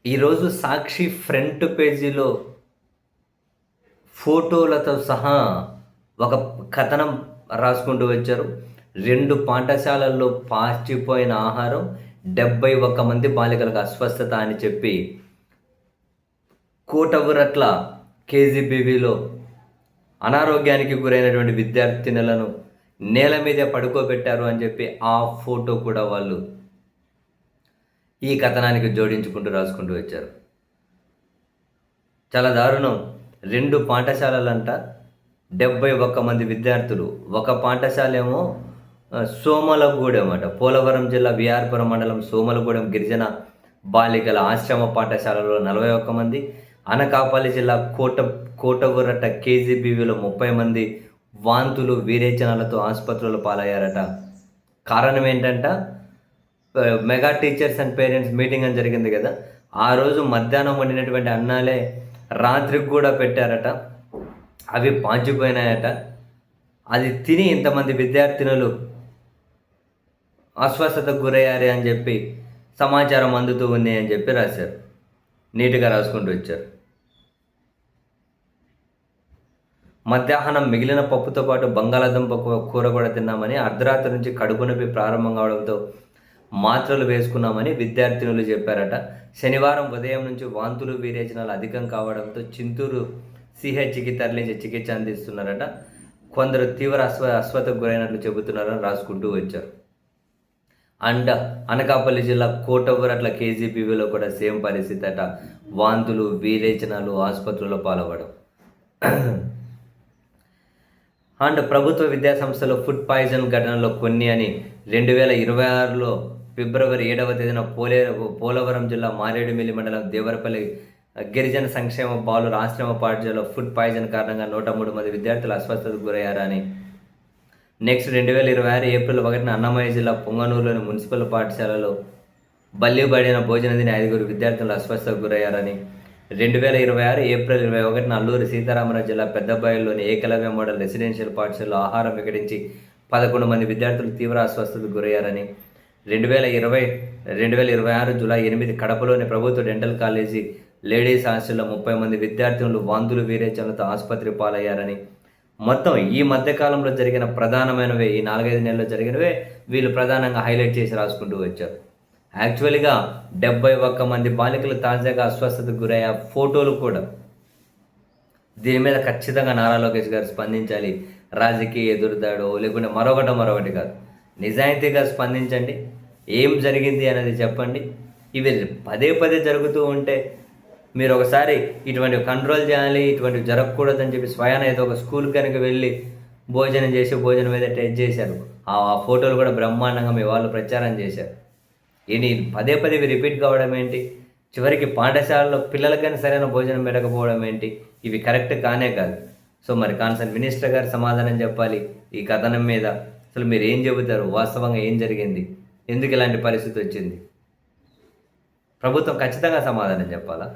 ఈరోజు సాక్షి ఫ్రంట్ పేజీలో ఫోటోలతో సహా ఒక కథనం రాసుకుంటూ వచ్చారు. 2 పాఠశాలల్లో పాచిపోయిన ఆహారం, 71 మంది బాలికలకు అస్వస్థత అని చెప్పి కోటవురట్ల కేజీబీవీలో అనారోగ్యానికి గురైనటువంటి విద్యార్థినులను నేల మీదే పడుకోబెట్టారు అని చెప్పి ఆ ఫోటో కూడా వాళ్ళు ఈ కథనానికి జోడించుకుంటూ రాసుకుంటూ వచ్చారు. చాలా దారుణం. 2 పాఠశాలలంట, 71 మంది విద్యార్థులు. ఒక పాఠశాల ఏమో సోమలగూడెం అట, పోలవరం జిల్లా విఆర్పురం మండలం సోమలగూడెం గిరిజన బాలికల ఆశ్రమ పాఠశాలలో 41 మంది, అనకాపల్లి జిల్లా కోటగుర్రట కేజీబీవీలో 30 మంది వాంతులు విరేచనాలతో ఆసుపత్రుల పాలయ్యారట. కారణం ఏంటంట, mega teachers and parents meeting అని జరిగింది కదా, ఆ రోజు మధ్యాహ్నం వండినటువంటి అన్నాలే రాత్రికి కూడా పెట్టారట. అవి పాచిపోయినాయట. అది తిని ఇంతమంది విద్యార్థినులు అస్వస్థతకు గురయ్యారే అని చెప్పి సమాచారం అందుతూ ఉంది అని చెప్పి రాశారు. నీట్గా రాసుకుంటూ వచ్చారు. మధ్యాహ్నం మిగిలిన పప్పుతో పాటు బంగాళాదుంప కూర కూడా తిన్నామని, అర్ధరాత్రి నుంచి కడుపు నొప్పి ప్రారంభం కావడంతో మాత్రలు వేసుకున్నామని విద్యార్థినులు చెప్పారట. శనివారం ఉదయం నుంచి వాంతులు విరేచనాలు అధికం కావడంతో చింతూరు సిహెచ్కి తరలించి చికిత్స అందిస్తున్నారట. కొందరు తీవ్ర అస్వస్థతకు గురైనట్లు చెబుతున్నారని రాసుకుంటూ వచ్చారు. అండ్ అనకాపల్లి జిల్లా కోటవురట్ల కేజీబీవీలో కూడా సేమ్ పరిస్థితి అట. వాంతులు విరేచనాలు ఆసుపత్రుల్లో పాల్గొనడం. అండ్ ప్రభుత్వ విద్యాసంస్థలో ఫుడ్ పాయిజన్ ఘటనలో కొన్ని అని 2026లో ఫిబ్రవరి 7వ తేదీన పోలవరం జిల్లా మారేడుమిల్లి మండలం దేవరపల్లి గిరిజన సంక్షేమ బాలుర ఆశ్రమ పాఠశాలలో ఫుడ్ పాయిజన్ కారణంగా 103 మంది విద్యార్థులు అస్వస్థతకు గురయ్యారని. నెక్స్ట్ 2026 ఏప్రిల్ 1న అన్నమయ్య జిల్లా పొంగనూరులోని మున్సిపల్ పాఠశాలలో బల్లిబడిన భోజనం తిని 5 విద్యార్థులు అస్వస్థతకు గురయ్యారని. 2026 ఏప్రిల్ 21న అల్లూరి సీతారామరాజు జిల్లా పెద్దబయలులోని ఏకలవ్య మోడల్ రెసిడెన్షియల్ పాఠశాలలో ఆహారం వికటించి 11 మంది విద్యార్థులు తీవ్ర అస్వస్థతకు గురయ్యారని. 2026 జూలై 8 కడపలోని ప్రభుత్వ డెంటల్ కాలేజీ లేడీస్ హాస్టల్లో 30 మంది విద్యార్థులు వాంతులు విరేచనలతో ఆసుపత్రి పాలయ్యారని. మొత్తం ఈ మధ్యకాలంలో జరిగిన ప్రధానమైనవే, ఈ 4-5 నెలల్లో జరిగినవే వీళ్ళు ప్రధానంగా హైలైట్ చేసి రాసుకుంటూ వచ్చారు. యాక్చువల్గా 71 మంది బాలికలు తాజాగా అస్వస్థతకు గురయ్యే ఫోటోలు కూడా. దీని మీద ఖచ్చితంగా నారా లోకేష్ గారు స్పందించాలి. రాజకీయ ఎదురుదాడో లేకుంటే మరొకటి కాదు, నిజాయితీగా స్పందించండి. ఏం జరిగింది అనేది చెప్పండి. ఇవి పదే జరుగుతూ ఉంటే మీరు ఒకసారి ఇటువంటివి కంట్రోల్ చేయాలి, ఇటువంటివి జరగకూడదని చెప్పి స్వయాన ఏదో ఒక స్కూల్ కనుక వెళ్ళి భోజనం చేసి భోజనం మీద టెస్ట్ చేశారు. ఆ ఫోటోలు కూడా బ్రహ్మాండంగా మీ వాళ్ళు ప్రచారం చేశారు. ఇవి పదే ఇవి రిపీట్ కావడం ఏంటి? చివరికి పాఠశాలలో పిల్లలకైనా సరైన భోజనం పెట్టకపోవడం ఏంటి? ఇవి కరెక్ట్ కానే కాదు. సో మరి కాన్సర్న్ మినిస్టర్ గారు సమాధానం చెప్పాలి ఈ కథనం మీద. అసలు మీరు ఏం చెబుతారు? వాస్తవంగా ఏం జరిగింది? ఎందుకు ఇలాంటి పరిస్థితి వచ్చింది? ప్రభుత్వం ఖచ్చితంగా సమాధానం చెప్పాలా?